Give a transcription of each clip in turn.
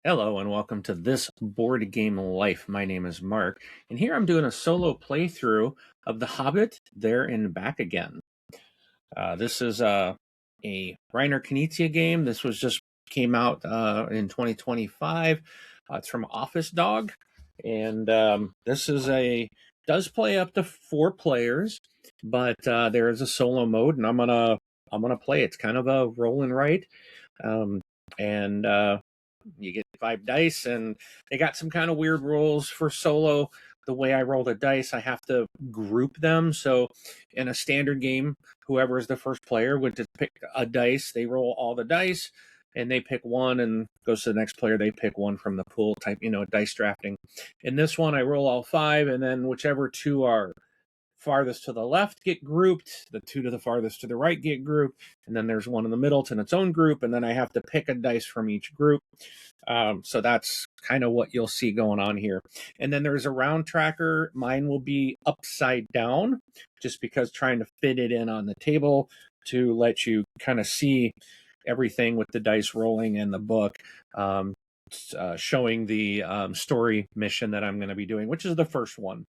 Hello and welcome to This Board Game Life. My name is Mark, and here I'm doing a solo playthrough of The Hobbit, There and Back Again. This is a Reiner Knizia game. This just came out in 2025. It's from Office Dog, and this is does play up to 4 players, but there is a solo mode, and I'm gonna play. It's kind of a roll and write, um, and you get 5 dice, and they got some kind of weird rules for solo. The way I roll the dice, I have to group them. So in a standard game, whoever is the first player would just pick a dice. They roll all the dice, and they pick one, and goes to the next player. They pick one from the pool type, dice drafting. In this one, I roll all 5, and then whichever 2 are farthest to the left get grouped, the 2 to the farthest to the right get grouped, and then there's one in the middle to its own group, and then I have to pick a dice from each group. So that's kind of what you'll see going on here. And then there's a round tracker. Mine will be upside down, just because trying to fit it in on the table to let you kind of see everything with the dice rolling and the book. Showing the story mission that I'm going to be doing, which is the first one.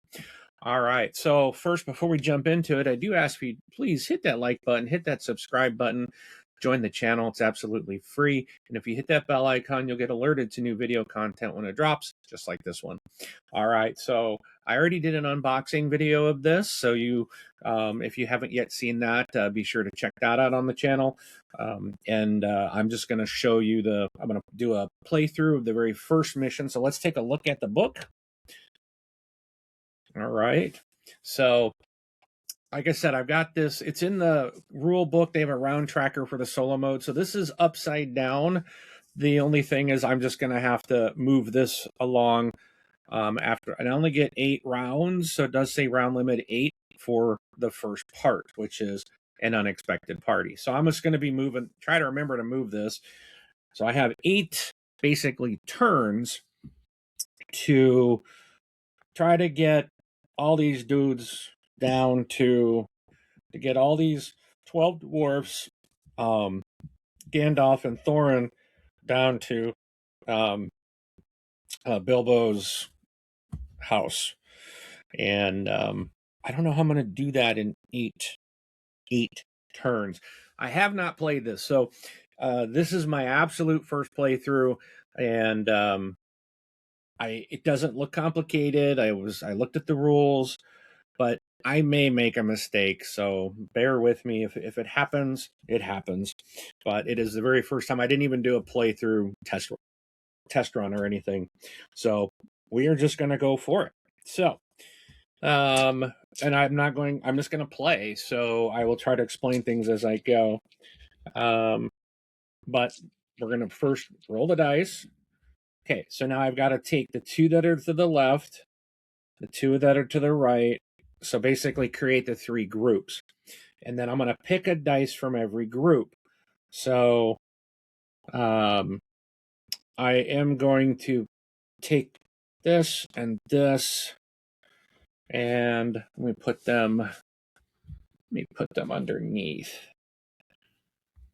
All right. So first, before we jump into it, I do ask you, please hit that like button, hit that subscribe button, join the channel. It's absolutely free. And if you hit that bell icon, you'll get alerted to new video content when it drops, just like this one. All right. So I already did an unboxing video of this. So if you haven't yet seen that, be sure to check that out on the channel. I'm just going to show you I'm going to do a playthrough of the very first mission. So let's take a look at the book. All right. So, like I said, I've got this. It's in the rule book. They have a round tracker for the solo mode. So this is upside down. The only thing is I'm just going to have to move this along after. And I only get 8 rounds. So it does say round limit 8 for the first part, which is an unexpected party. So I'm just going to be try to remember to move this. So I have 8 basically turns to try to get all these dudes down to get all these 12 dwarfs, Gandalf and Thorin, down to Bilbo's house. And I don't know how I'm going to do that in eight turns. I have not played this, so this is my absolute first playthrough, and it doesn't look complicated. I looked at the rules, but I may make a mistake, so bear with me. If it happens, it happens. But it is the very first time. I didn't even do a playthrough test run or anything. So we are just going to go for it. So, and I'm just going to play. So I will try to explain things as I go. But we're going to first roll the dice. Okay, so now I've got to take the 2 that are to the left, the 2 that are to the right. So basically create the 3 groups. And then I'm going to pick a dice from every group. So I am going to take this and this, and let me put them underneath.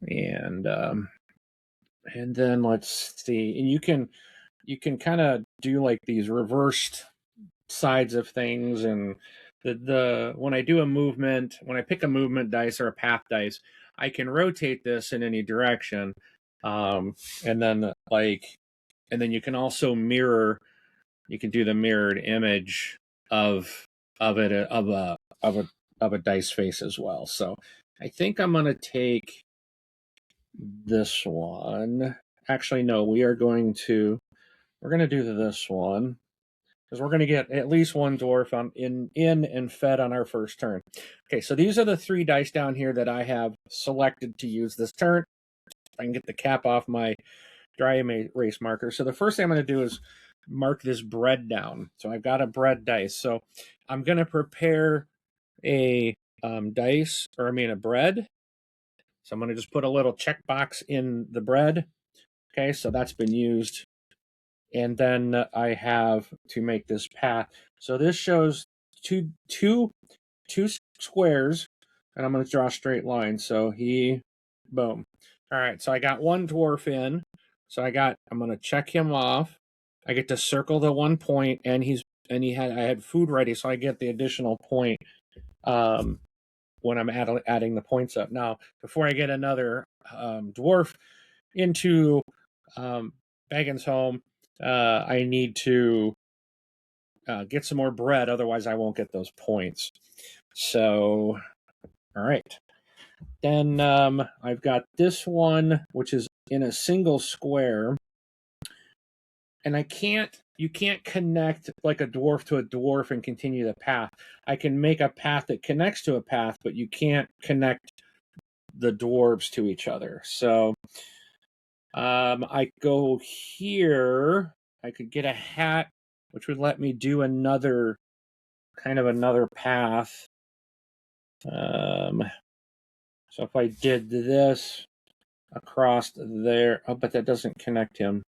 And then let's see. And you can kind of do like these reversed sides of things, and when I do a movement, when I pick a movement dice or a path dice, I can rotate this in any direction, and then you can also mirror. You can do the mirrored image of a dice face as well. So I think I'm going to take this one. Actually, no, we're going to do this one, because we're going to get at least 1 dwarf in and fed on our first turn. Okay, so these are the 3 dice down here that I have selected to use this turn. I can get the cap off my dry erase marker. So the first thing I'm going to do is mark this bread down. So I've got a bread dice. So I'm going to prepare a bread. So I'm going to just put a little checkbox in the bread. Okay, so that's been used. And then I have to make this path. So this shows two squares, and I'm going to draw a straight line. So boom. All right, so I got 1 dwarf in. So I'm going to check him off. I get to circle the 1 point, and I had food ready, so I get the additional point when I'm adding the points up. Now, before I get another dwarf into Bagon's home, I need to get some more bread, otherwise I won't get those points. So, all right. Then I've got this one, which is in a single square. And you can't connect like a dwarf to a dwarf and continue the path. I can make a path that connects to a path, but you can't connect the dwarves to each other. So I go here. I could get a hat, which would let me do another path. So if I did this across there, oh, but that doesn't connect him.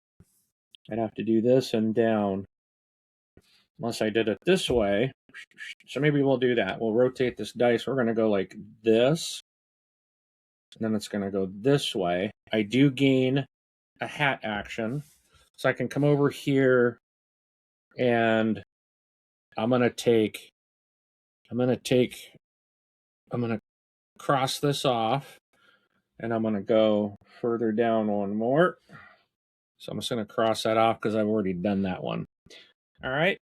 I'd have to do this and down. Unless I did it this way. So maybe we'll do that. We'll rotate this dice. We're going to go like this. And then it's going to go this way. I do gain a hat action. So I can come over here and I'm going to cross this off. And I'm going to go further down one more. So I'm just going to cross that off because I've already done that one. All right.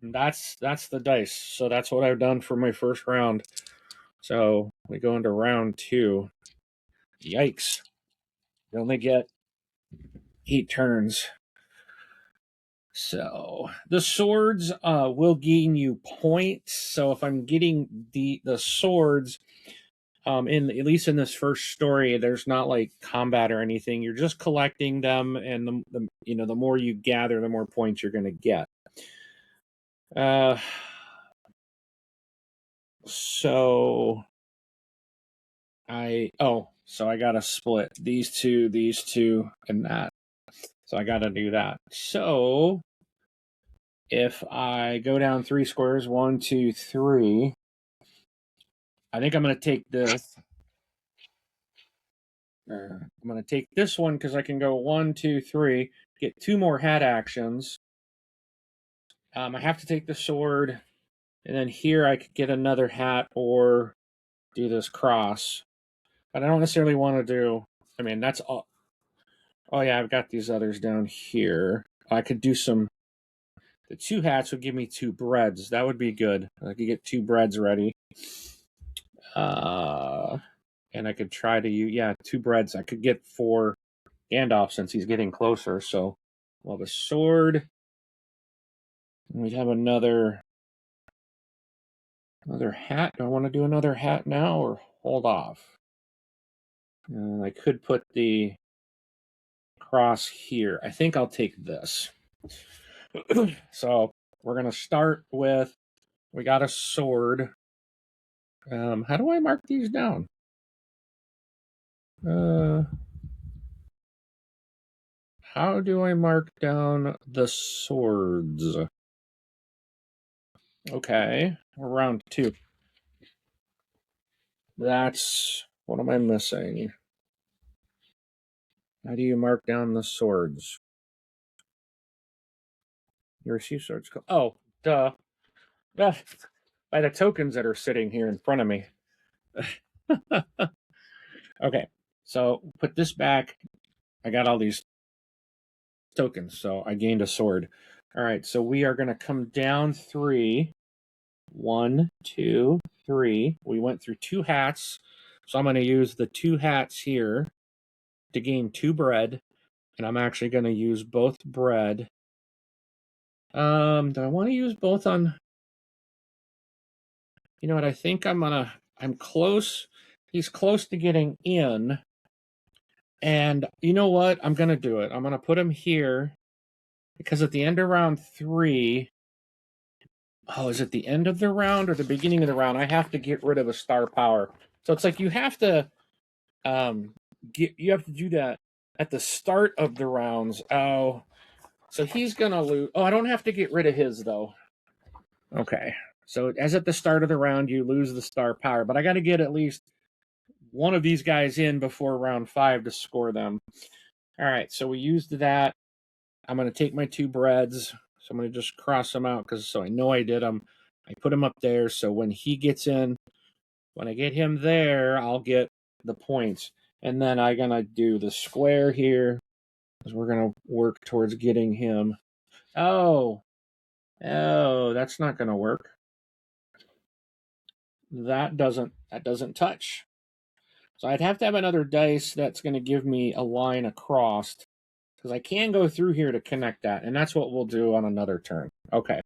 That's the dice. So that's what I've done for my first round. So we go into round 2. Yikes. You only get 8 turns. So the swords will gain you points. So if I'm getting the swords, at least in this first story, there's not like combat or anything. You're just collecting them, and the more you gather, the more points you're going to get. So I got to split these two, and that. So I got to do that. So if I go down 3 squares, 1, 2, 3, I think I'm going to take this. I'm going to take this one because I can go 1, 2, 3, get 2 more hat actions. I have to take the sword, and then here I could get another hat or do this cross. But I don't necessarily want to do. I mean, that's all. Oh yeah, I've got these others down here. I could do some. The 2 hats would give me 2 breads. That would be good. I could get 2 breads ready. And I could try to use 2 breads. I could get 4 Gandalf since he's getting closer. So we'll have a sword. And we'd have another hat. Do I want to do another hat now or hold off? I could put the cross here. I think I'll take this. So we're going to start with, we got a sword. How do I mark these down? How do I mark down the swords? Okay, we're round 2. What am I missing? How do you mark down the swords? You receive swords. Oh, duh. By the tokens that are sitting here in front of me. Okay, so put this back. I got all these tokens, so I gained a sword. All right, so we are going to come down 3. 1, 2, 3. We went through 2 hats, so I'm going to use the 2 hats here to gain 2 bread, and I'm actually going to use both bread. Do I want to use both on? You know what? I think I'm close. He's close to getting in. And you know what? I'm going to do it. I'm going to put him here because at the end of round 3, is it the end of the round or the beginning of the round? I have to get rid of a star power. So it's like you have to you have to do that at the start of the rounds. Oh, so he's going to lose. Oh, I don't have to get rid of his though. Okay. So as at the start of the round, you lose the star power, but I got to get at least one of these guys in before round 5 to score them. All right, so we used that. I'm going to take my 2 breads. So I'm going to just cross them out so I know I did them. I put them up there. So when he gets in, when I get him there, I'll get the points. And then I'm going to do the square here because we're going to work towards getting him. Oh, that's not going to work. That doesn't touch. So I'd have to have another dice that's going to give me a line across, because I can go through here to connect that, and that's what we'll do on another turn. Okay.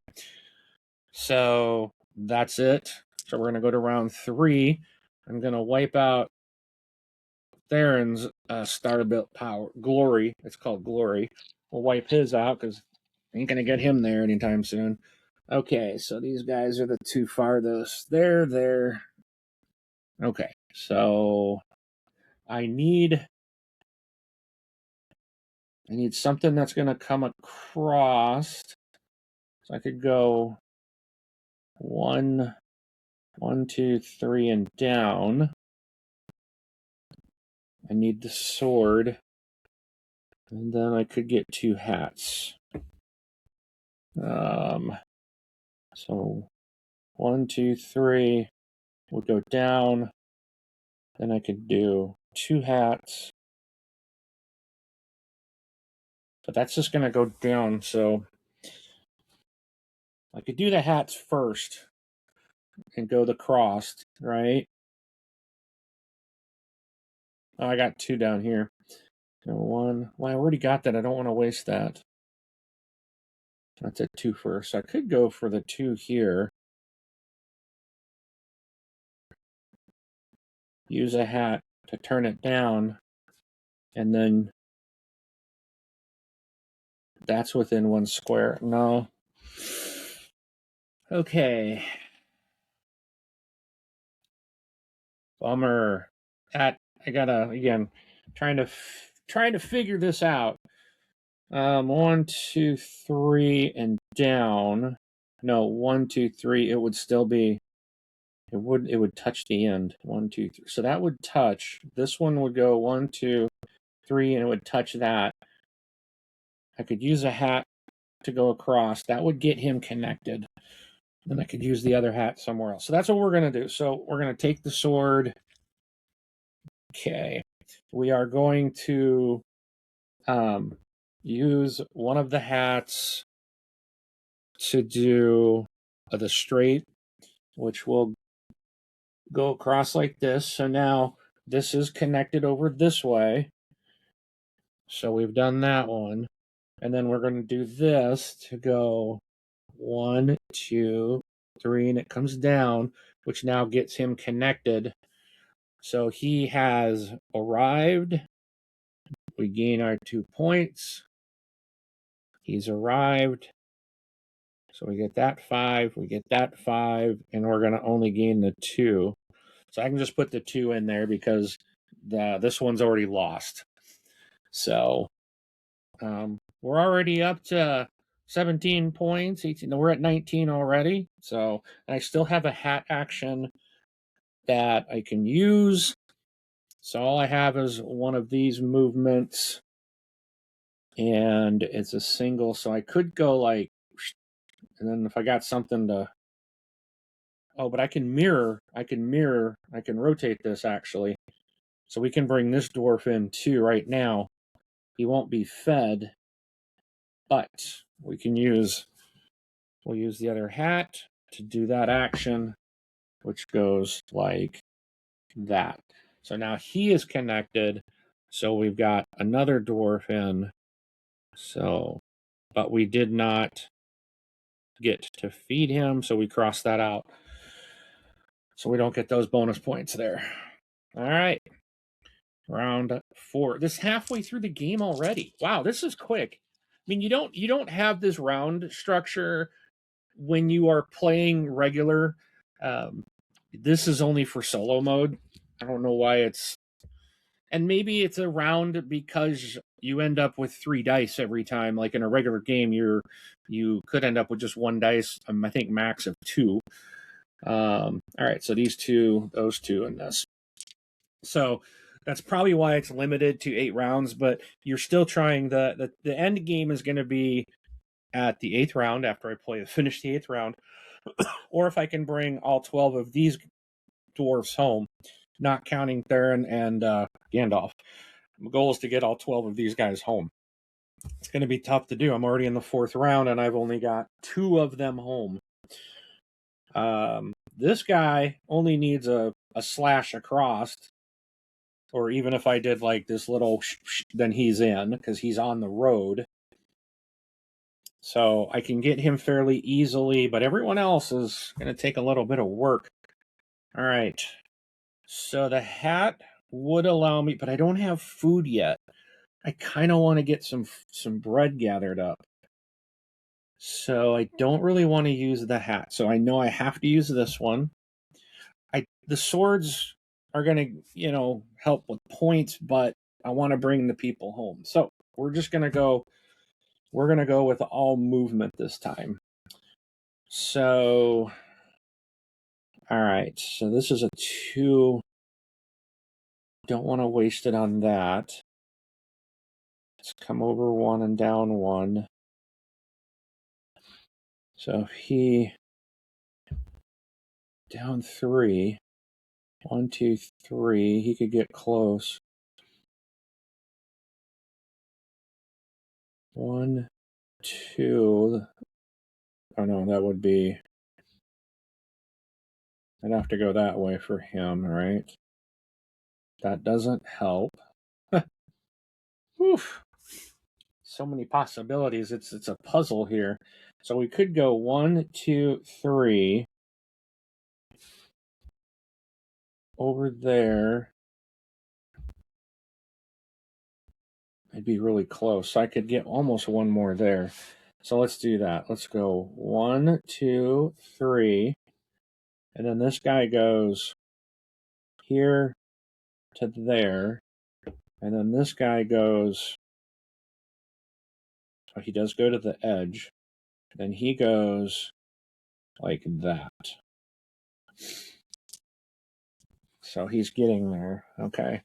So that's it. So we're going to go to round 3. I'm going to wipe out Theron's Starbuilt Power. Glory. It's called Glory. We'll wipe his out because I ain't going to get him there anytime soon. Okay, so these guys are the 2 farthest. They're there. Okay, so I need something that's going to come across. So I could go 1, 2, 3, and down. I need the sword. And then I could get 2 hats. So 1, 2, 3 would go down. Then I could do 2 hats. But that's just going to go down, so I could do the hats first and go the crossed, right? Oh, I got 2 down here. So 1. Well, I already got that. I don't want to waste that. That's a 2 first. So I could go for the 2 here. Use a hat to turn it down. And then that's within 1 square. No. Okay. Bummer. I gotta, again, trying to figure this out. 1, 2, 3, and down. No, 1, 2, 3. It would still be. It would touch the end. 1, 2, 3. So that would touch. This one would go 1, 2, 3, and it would touch that. I could use a hat to go across. That would get him connected. Then I could use the other hat somewhere else. So that's what we're going to do. So we're going to take the sword. Okay. We are going to use one of the hats to do the straight, which will go across like this. So now this is connected over this way. So we've done that one. And then we're going to do this to go 1, 2, 3, and it comes down, which now gets him connected. So he has arrived. We gain our 2 points. He's arrived. So we get that 5, we get that 5, and we're going to only gain the 2. So I can just put the 2 in there because this one's already lost. So we're already up to 17 points. 18. We're at 19 already. So I still have a hat action that I can use. So all I have is one of these movements, and it's a single. So I could go like, and then if I got something to, but I can mirror. I can rotate this actually. So we can bring this dwarf in too right now. He won't be fed, but we'll use the other hat to do that action, which goes like that. So now he is connected. So we've got another dwarf in. So, but we did not get to feed him, so we cross that out. So we don't get those bonus points there. All right. Round 4. This is halfway through the game already. Wow, this is quick. I mean, you don't have this round structure when you are playing regular. This is only for solo mode. I don't know why it's, and maybe it's a round because you end up with 3 dice every time. Like in a regular game, you could end up with just 1 dice. I think max of 2. All right, so those 2, and this. So That's probably why it's limited to 8 rounds, but you're still trying the end game is going to be at the 8th round after I finish the 8th round, or if I can bring all 12 of these dwarves home, not counting Theron and Gandalf. The goal is to get all 12 of these guys home. It's going to be tough to do. I'm already in the 4th round, and I've only got 2 of them home. This guy only needs a slash across, or even if I did like this little then he's in, because he's on the road. So I can get him fairly easily, but everyone else is going to take a little bit of work. All right. So the hat would allow me, but I don't have food yet. I kind of want to get some bread gathered up. So I don't really want to use the hat. So I know I have to use this one. The swords are going to, help with points, but I want to bring the people home. So we're going to go with all movement this time. So, all right. So this is a 2. Don't want to waste it on that. Let's come over 1 and down 1. So if he down 3, 1, 2, 3, he could get close. 1, 2. Oh no, that would be. I'd have to go that way for him, right? That doesn't help. Oof. So many possibilities. It's a puzzle here. So we could go 1, 2, 3 over there. I'd be really close. So I could get almost 1 more there. So let's do that. Let's go 1, 2, 3. And then this guy goes here to there. And then this guy goes. Oh, he does go to the edge. Then he goes like that. So he's getting there. Okay.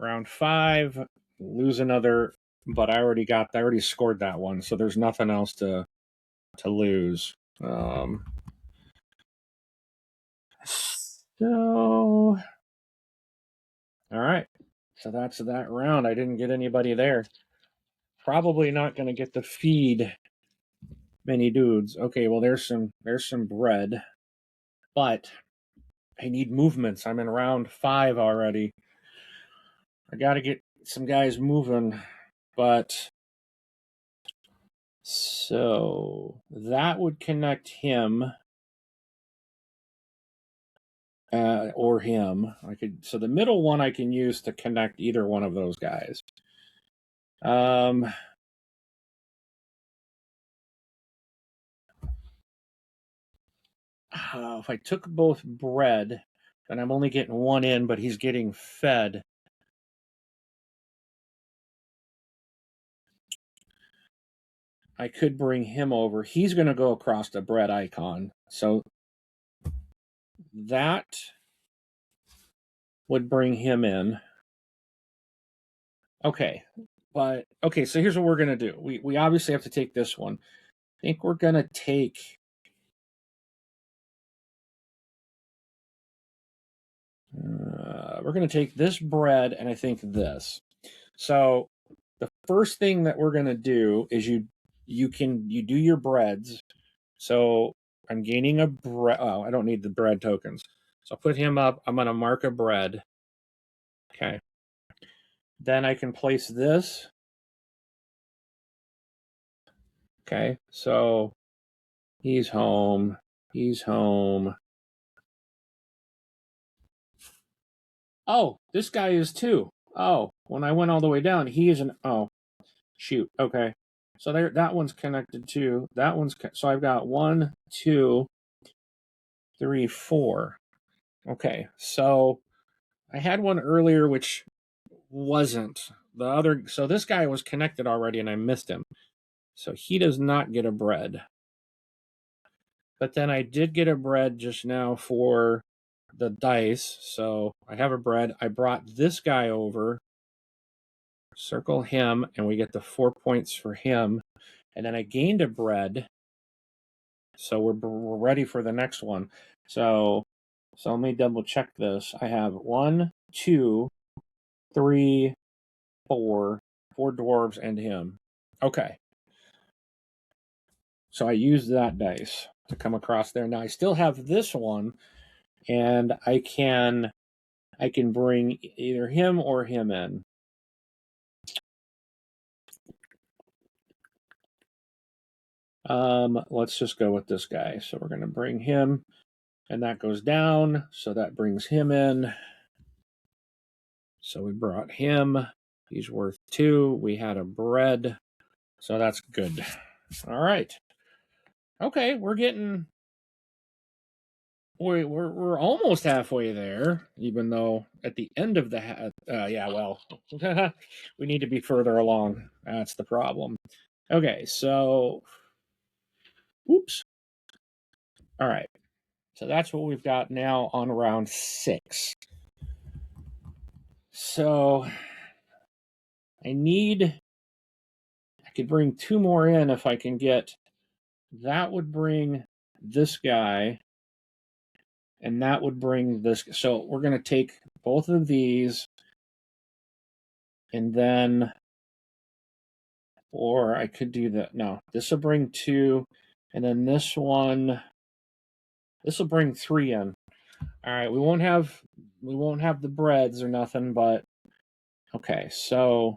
Round 5, lose another, but I already scored that one, so there's nothing else to lose. So, all right. So that's that round. I didn't get anybody there. Probably not going to get to feed many dudes. Okay, well there's some bread, but I need movements. I'm in round 5 already. I got to get some guys moving, but so that would connect him or him. So the middle one I can use to connect either one of those guys. If I took both bread, then I'm only getting 1 in, but he's getting fed. I could bring him over. He's going to go across the bread icon. So that would bring him in. Okay. So here's what we're going to do. We obviously have to take this one. I think we're going to take this bread, and I think this. So the first thing that we're going to do is you do your breads. So I'm gaining a bread. Oh, I don't need the bread tokens. So I'll put him up. I'm going to mark a bread. Okay. Then I can place this. Okay. So he's home. He's home. Oh, this guy is too. Oh, when I went all the way down, he is oh, shoot. Okay. So there, that one's connected too. That one's, so I've got 1, 2, 3, 4. Okay. So I had one earlier, which wasn't the other. So this guy was connected already and I missed him. So he does not get a bread. But then I did get a bread just now for the dice. So I have a bread. I brought this guy over. Circle him, and we get the 4 points for him. And then I gained a bread. So we're ready for the next one. So let me double check this. I have 1, 2, 3, 4 dwarves and him. Okay. So I used that dice to come across there. Now I still have this one, and I can bring either him or him in. Let's just go with this guy. So we're going to bring him, and that goes down. So that brings him in. So we brought him. He's worth 2. We had a bread. So that's good. All right. Okay, we're almost halfway there, even though at the end of the we need to be further along. That's the problem. Okay, so oops. All right. So that's what we've got now on round 6. So I could bring 2 more in if I can get, that would bring this guy, and that would bring this. So we're going to take both of these, and then, or I could do that. No, this will bring 2, and then this will bring 3 in. All right, we won't have the breads or nothing, but okay. So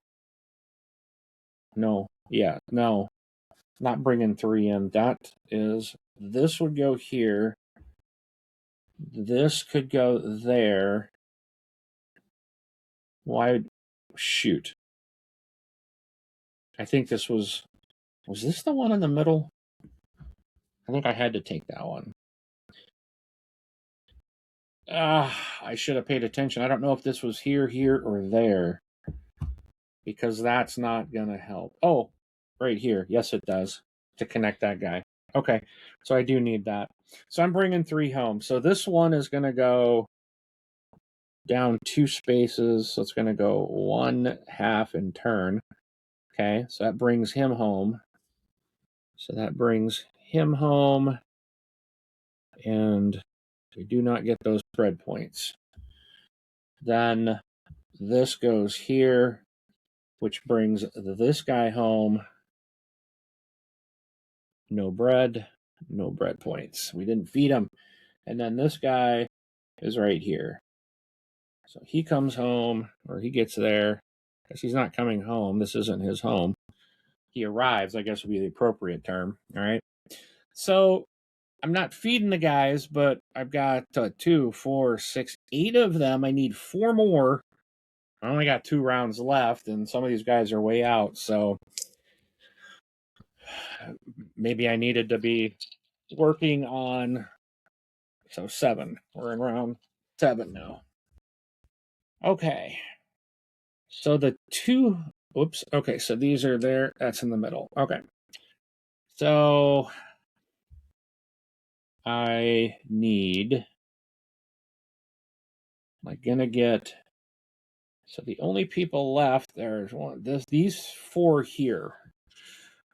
no, not bringing 3 in. This would go here. This could go there. Why? Shoot. I think this was this the one in the middle? I think I had to take that one. I should have paid attention. I don't know if this was here, or there, because that's not going to help. Oh, right here. Yes, it does, to connect that guy. Okay, so I do need that. So I'm bringing 3 home. So this one is going to go down 2 spaces. So it's going to go 1/2 and turn. Okay, so that brings him home. And we do not get those bread points. Then this goes here, which brings this guy home. No bread points. We didn't feed him. And then this guy is right here. So he comes home, or he gets there, because he's not coming home. This isn't his home. He arrives, I guess would be the appropriate term. All right. So I'm not feeding the guys, but I've got 2, 4, 6, 8 of them. I need 4 more. I only got 2 rounds left, and some of these guys are way out. So maybe I needed to be working on. So 7. We're in round 7 now. Okay. So the 2. Oops. Okay. So these are there. That's in the middle. Okay. So I need. Am I gonna get? So the only people left, there's these 4 here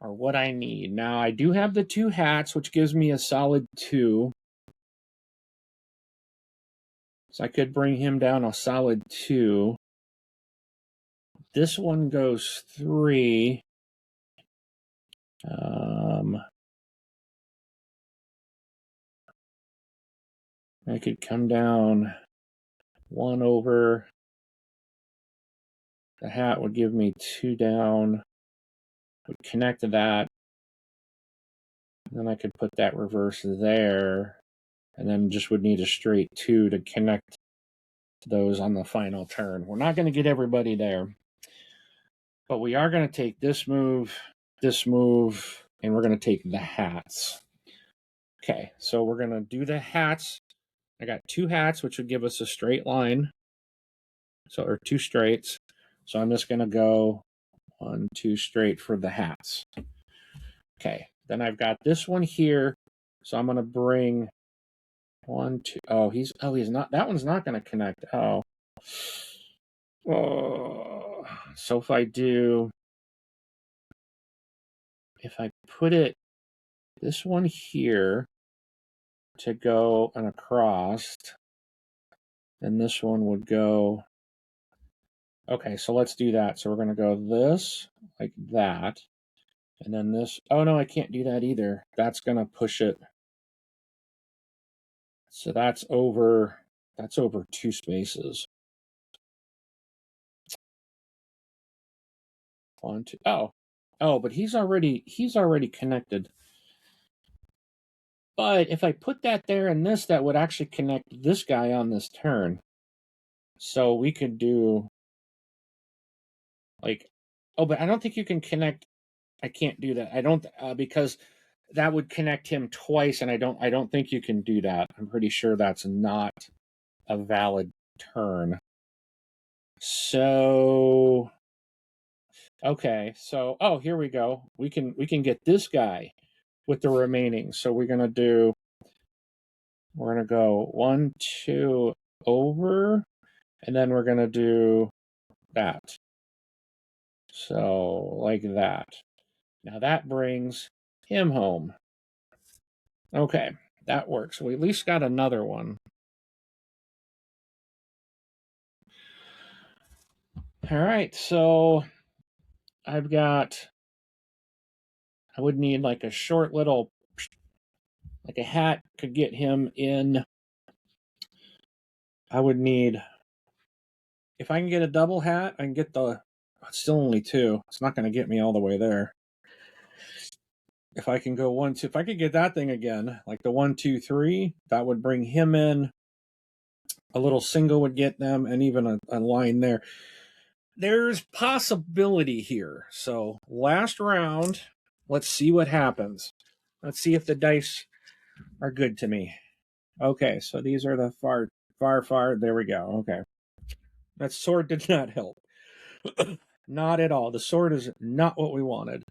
are what I need. Now I do have the 2 hats, which gives me a solid 2. So I could bring him down a solid 2. This one goes 3. I could come down 1 over. The hat would give me 2 down. Would connect to that. And then I could put that reverse there. And then just would need a straight 2 to connect those on the final turn. We're not going to get everybody there. But we are going to take this move, and we're going to take the hats. Okay, so we're going to do the hats. I got 2 hats, which would give us a straight line. Or 2 straights. So I'm just going to go 1, 2 straight for the hats. Okay, then I've got this one here. So I'm going to bring 1, 2. Oh, he's not. That one's not going to connect. Oh. Oh. So if I put it, this one here to go and across, then this one would go. Okay, so let's do that. So we're going to go this, like that. And then this. Oh, no, I can't do that either. That's going to push it. So that's over 2 spaces. 1, 2. Oh, but he's already connected. But if I put that there and this, that would actually connect this guy on this turn. So we could do like, oh, but I don't think you can connect. I can't do that. I don't because that would connect him twice, and I don't think you can do that. I'm pretty sure that's not a valid turn. So okay, so here we go. We can get this guy with the remaining. So we're gonna go 1, 2 over, and then we're gonna do that. So like that. Now that brings him home. Okay, that works. We at least got another one. All right, so I would need like a short little, like a hat could get him in. I would need, if I can get a double hat, I can get it's still only 2. It's not going to get me all the way there. If I can go 1, 2, if I could get that thing again, like the 1, 2, 3, that would bring him in. A little single would get them, and even a line there. There's possibility here. So last round, let's see what happens. Let's see if the dice are good to me. Okay, so these are the far. There we go. Okay. That sword did not help. Not at all. The sword is not what we wanted.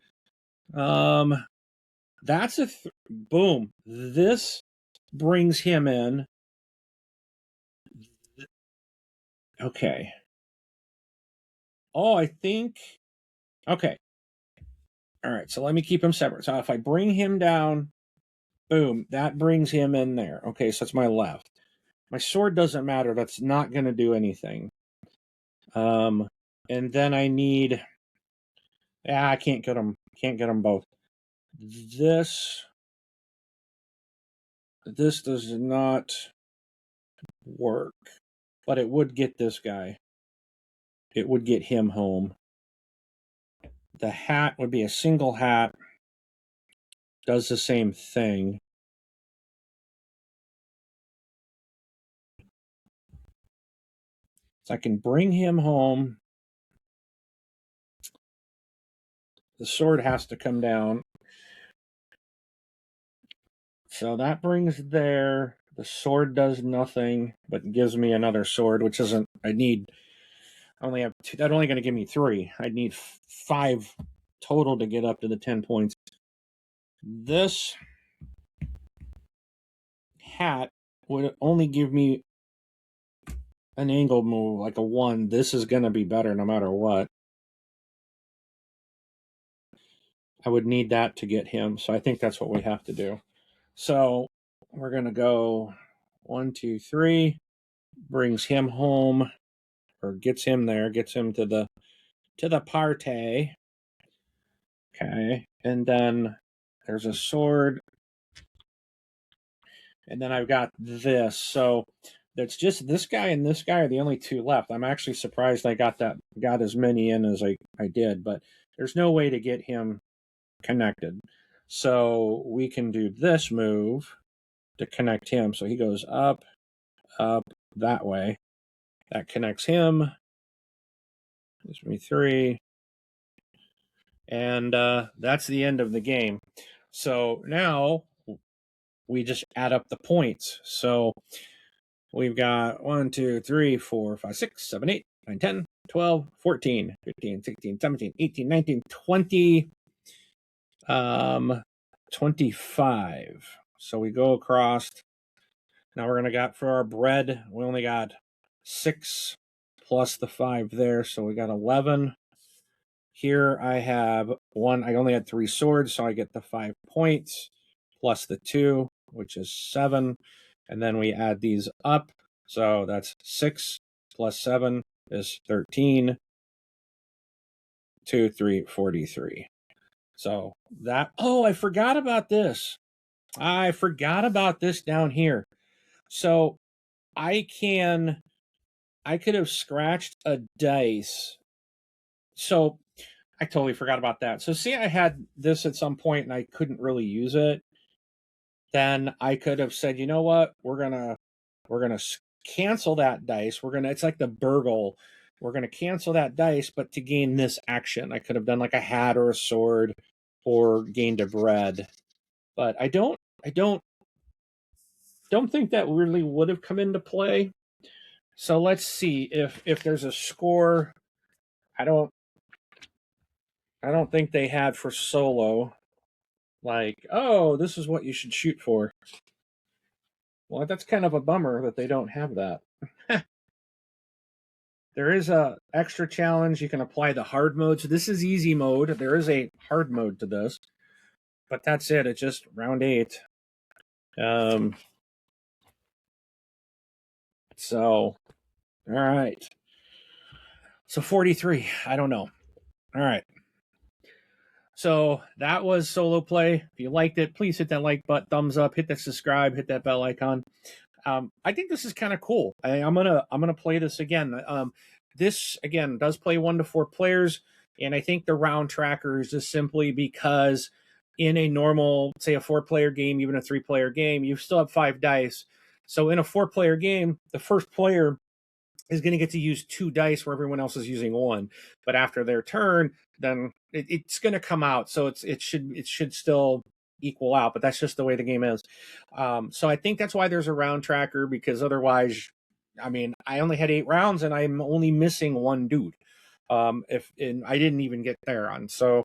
That's a boom. This brings him in. Okay. Oh, I think. Okay. All right. So let me keep him separate. So if I bring him down, boom, that brings him in there. Okay. So it's my left. My sword doesn't matter. That's not going to do anything. And then I need. Yeah, I can't get them. Can't get them both. This does not work, but it would get this guy. It would get him home. The hat would be a single hat. Does the same thing. So I can bring him home. The sword has to come down. So that brings there. The sword does nothing, but gives me another sword, which isn't. I only have 2. That's only going to give me 3. I'd need 5 total to get up to the 10 points. This hat would only give me an angle move, like a 1. This is going to be better no matter what. I would need that to get him, so I think that's what we have to do. So we're going to go 1, 2, 3. Brings him home, or gets him there, gets him to the party. Okay, and then there's a sword, and then I've got this. So that's just this guy and this guy are the only 2 left. I'm actually surprised I got as many in as I did, but there's no way to get him connected. So we can do this move to connect him. So he goes up that way. That connects him. Gives me 3. And that's the end of the game. So now we just add up the points. So we've got 1, 2, 3, 4, 5, 6, 7, 8, 9, 10, 12, 14, 15, 16, 17, 18, 19, 20, 25. So we go across. Now we're going to got for our bread, we only got 6 plus the 5 there, so we got 11. Here I have 1. I only had 3 swords, so I get the 5 points plus the 2, which is 7. And then we add these up. So that's 6 plus 7 is 13. 2, 3, 43. So that, oh, I forgot about this. I forgot about this down here. So I could have scratched a dice. So I totally forgot about that. So see, I had this at some point and I couldn't really use it. Then I could have said, you know what, we're gonna cancel that dice. It's like the burgle. We're gonna cancel that dice, but to gain this action, I could have done like a hat or a sword, or gained a bread. But I don't think that really would have come into play. So let's see if there's a score. I don't think they had for solo. Like, oh, this is what you should shoot for. Well, that's kind of a bummer that they don't have that. There is a extra challenge. You can apply the hard mode. So this is easy mode. There is a hard mode to this, but that's it. It's just round 8. So, all right. So 43. I don't know. All right. So that was solo play. If you liked it, please hit that like button, thumbs up, hit that subscribe, hit that bell icon. I think this is kind of cool. I'm gonna play this again. This again does play 1 to 4 players, and I think the round tracker is just simply because in a normal, say a 4-player game, even a 3-player game, you still have 5 dice. So in a 4-player game, the first player is going to get to use 2 dice where everyone else is using 1. But after their turn, then it's going to come out. So it should still equal out, but that's just the way the game is. So I think that's why there's a round tracker, because otherwise, I mean, I only had 8 rounds and I'm only missing 1 dude. And I didn't even get there on. So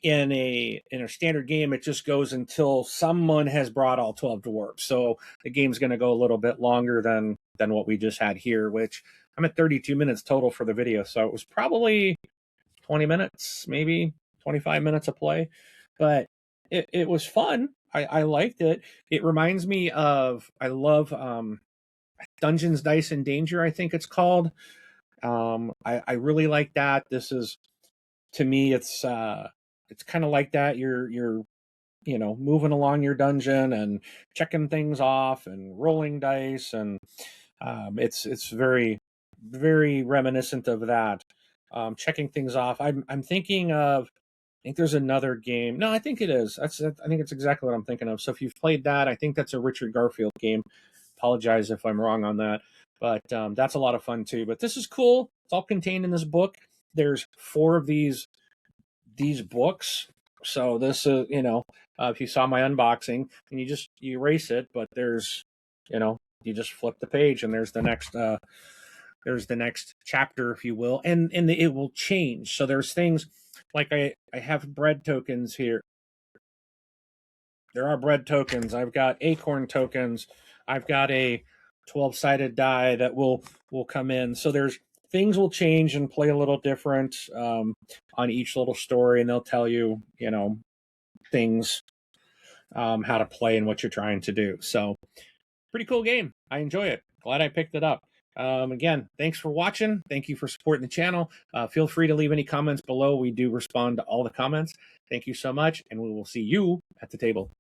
in a standard game, it just goes until someone has brought all 12 dwarves. So the game's going to go a little bit longer than what we just had here, which I'm at 32 minutes total for the video. So it was probably 20 minutes, maybe 25 minutes of play, but it was fun. I liked it. It reminds me of, I love Dungeons, Dice, and Danger, I think it's called. I really like that. This is, to me, it's kind of like that. You're moving along your dungeon and checking things off and rolling dice, and it's very, very reminiscent of that. Checking things off. I'm thinking of, I think there's another game. No, I think it is. I think it's exactly what I'm thinking of. So if you've played that, I think that's a Richard Garfield game. Apologize if I'm wrong on that, but that's a lot of fun too. But this is cool. It's all contained in this book. There's 4 of these books. So this is, if you saw my unboxing, and you erase it, but there's, you just flip the page and there's the next chapter, if you will, and it will change. So there's things like I have bread tokens here. There are bread tokens. I've got acorn tokens. I've got a 12-sided die that will come in. So there's things will change and play a little different on each little story, and they'll tell you, things, how to play and what you're trying to do. So pretty cool game. I enjoy it. Glad I picked it up. Again, thanks for watching. Thank you for supporting the channel. Feel free to leave any comments below. We do respond to all the comments. Thank you so much, and we will see you at the table.